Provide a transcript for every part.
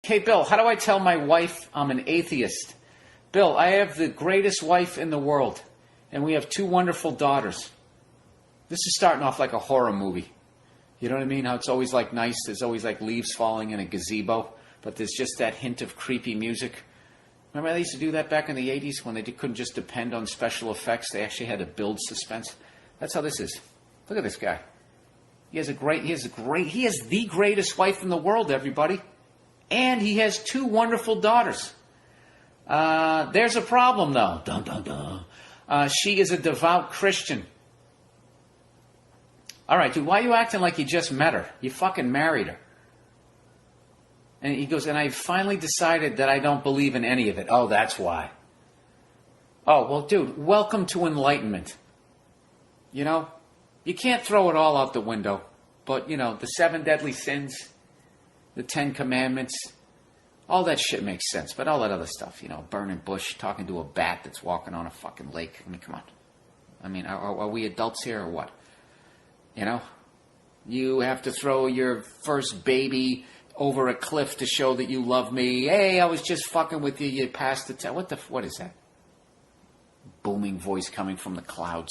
Hey, Bill, how do I tell my wife I'm an atheist? Bill, I have the greatest wife in the world, and we have 2 wonderful daughters. This is starting off like a horror movie. You know what I mean? How it's always like nice. There's always like leaves falling in a gazebo, but there's just that hint of creepy music. Remember they used to do that back in the 80s when they couldn't just depend on special effects. They actually had to build suspense. That's how this is. Look at this guy. He has the greatest wife in the world, everybody. And he has 2 wonderful daughters. There's a problem, though. Dun, dun, dun. She is a devout Christian. All right, dude, why are you acting like you just met her? You fucking married her. And he goes, and I finally decided that I don't believe in any of it. Oh, that's why. Oh, well, dude, welcome to enlightenment. You know, you can't throw it all out the window. But, you know, the 7 deadly sins, the 10 commandments, all that shit makes sense. But all that other stuff, you know, burning bush, talking to a bat that's walking on a fucking lake. I mean, come on. I mean, are we adults here or what? You know? You have to throw your first baby over a cliff to show that you love me. Hey, I was just fucking with you. You passed the test. What is that? Booming voice coming from the clouds.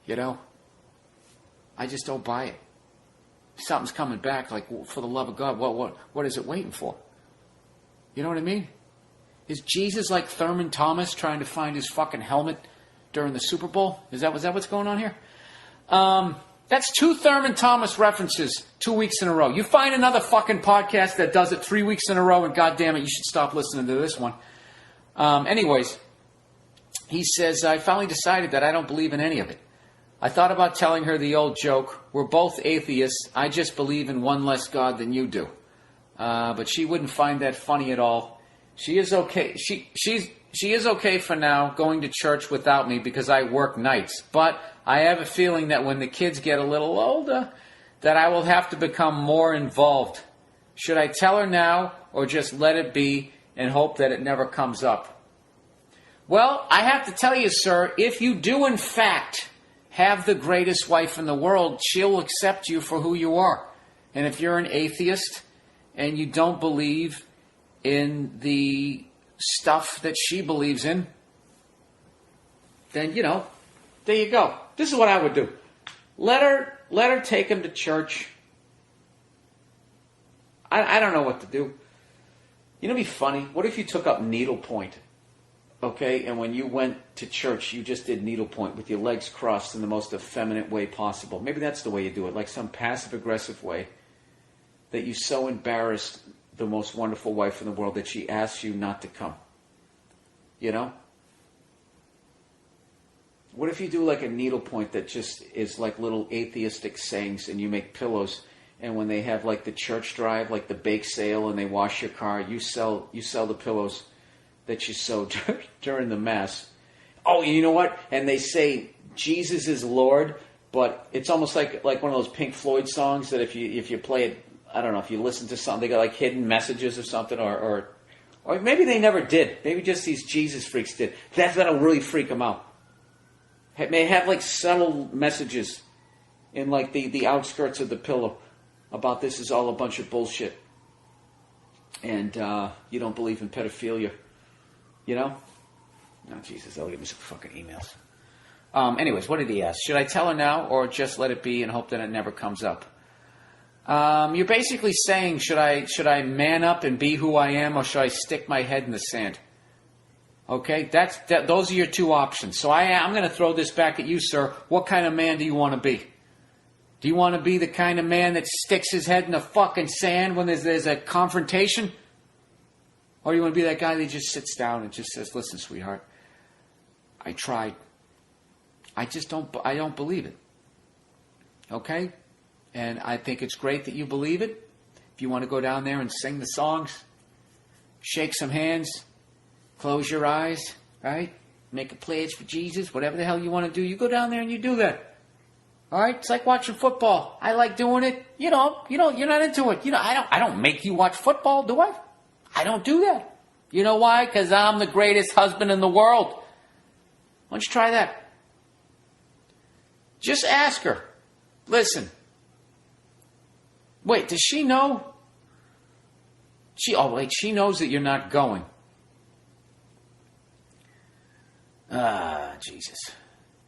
You know? I just don't buy it. Something's coming back, like, for the love of God, what is it waiting for? You know what I mean? Is Jesus like Thurman Thomas trying to find his fucking helmet during the Super Bowl? Was that what's going on here? That's 2 Thurman Thomas references 2 weeks in a row. You find another fucking podcast that does it 3 weeks in a row, and goddamn it, you should stop listening to this one. Anyways, he says, I finally decided that I don't believe in any of it. I thought about telling her the old joke, we're both atheists, I just believe in one less God than you do. But she wouldn't find that funny at all. She is okay. She is okay for now going to church without me because I work nights. But I have a feeling that when the kids get a little older, that I will have to become more involved. Should I tell her now or just let it be and hope that it never comes up? Well, I have to tell you, sir, if you do in fact have the greatest wife in the world, she'll accept you for who you are. And if you're an atheist and you don't believe in the stuff that she believes in, then, you know, there you go. This is what I would do. Let her take him to church. I don't know what to do. You know, it'd be funny. What if you took up needlepoint? Okay, and when you went to church, you just did needlepoint with your legs crossed in the most effeminate way possible. Maybe that's the way you do it, like some passive-aggressive way that you so embarrassed the most wonderful wife in the world that she asks you not to come. You know? What if you do like a needlepoint that just is like little atheistic sayings and you make pillows, and when they have like the church drive, like the bake sale, and they wash your car, you sell the pillows that you sewed during the Mass. Oh, you know what? And they say Jesus is Lord, but it's almost like one of those Pink Floyd songs that if you play it, I don't know, if you listen to something, they got like hidden messages or something, or maybe they never did. Maybe just these Jesus freaks did. That'll really freak them out. It may have like subtle messages in like the outskirts of the pillow about this is all a bunch of bullshit. And you don't believe in pedophilia. You know? No, Jesus, they'll give me some fucking emails. Anyways, what did he ask? Should I tell her now or just let it be and hope that it never comes up? You're basically saying, should I man up and be who I am, or should I stick my head in the sand? Okay, those are your 2 options. So I'm going to throw this back at you, sir. What kind of man do you want to be? Do you want to be the kind of man that sticks his head in the fucking sand when there's a confrontation? Or do you want to be that guy that just sits down and just says, listen, sweetheart, I tried. I don't believe it. Okay? And I think it's great that you believe it. If you want to go down there and sing the songs, shake some hands, close your eyes, right? Make a pledge for Jesus, whatever the hell you want to do, you go down there and you do that. All right? It's like watching football. I like doing it. You're not into it. I don't make you watch football, do I? I don't do that. You know why? Because I'm the greatest husband in the world. Why don't you try that? Just ask her. Listen. Wait, does she know She knows that you're not going. Jesus.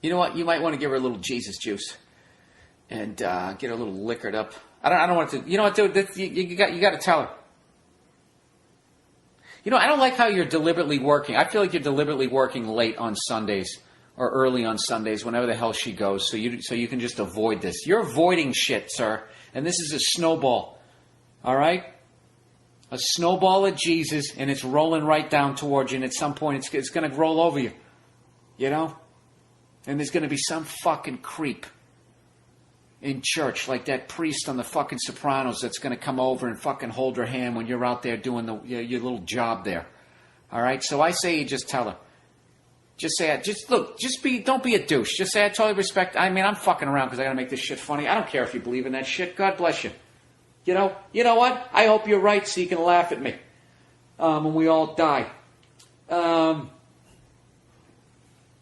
You know what? You might want to give her a little Jesus juice and get her a little liquored up. I don't want to. You know what, dude? You got to tell her. You know, I don't like how you're deliberately working. I feel like you're deliberately working late on Sundays or early on Sundays, whenever the hell she goes, so you can just avoid this. You're avoiding shit, sir, and this is a snowball. All right? A snowball of Jesus, and it's rolling right down towards you, and at some point it's going to roll over you. You know? And there's going to be some fucking creep in church, like that priest on the fucking Sopranos, that's going to come over and fucking hold her hand when you're out there doing your little job there. All right? So I say you just tell her. Just say, don't be a douche. Just say, I totally respect. I mean, I'm fucking around because I got to make this shit funny. I don't care if you believe in that shit. God bless you. You know what? I hope you're right so you can laugh at me when we all die.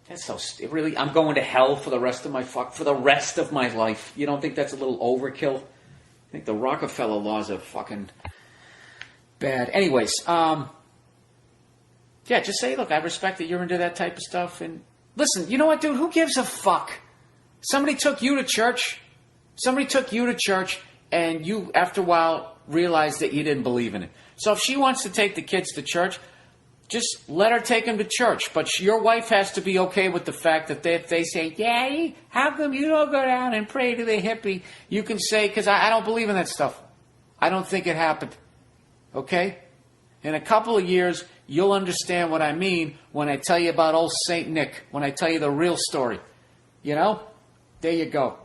That's so really. I'm going to hell for the rest of my life. You don't think that's a little overkill? I think the Rockefeller laws are fucking bad. Anyways, yeah, just say, look, I respect that you're into that type of stuff. And listen, you know what, dude? Who gives a fuck? Somebody took you to church. And you, after a while, realized that you didn't believe in it. So if she wants to take the kids to church, just let her take them to church. But your wife has to be okay with the fact that if they say, Daddy, how come you don't go down and pray to the hippie? You can say, because I don't believe in that stuff. I don't think it happened. Okay? In a couple of years, you'll understand what I mean when I tell you about old Saint Nick, when I tell you the real story. You know? There you go.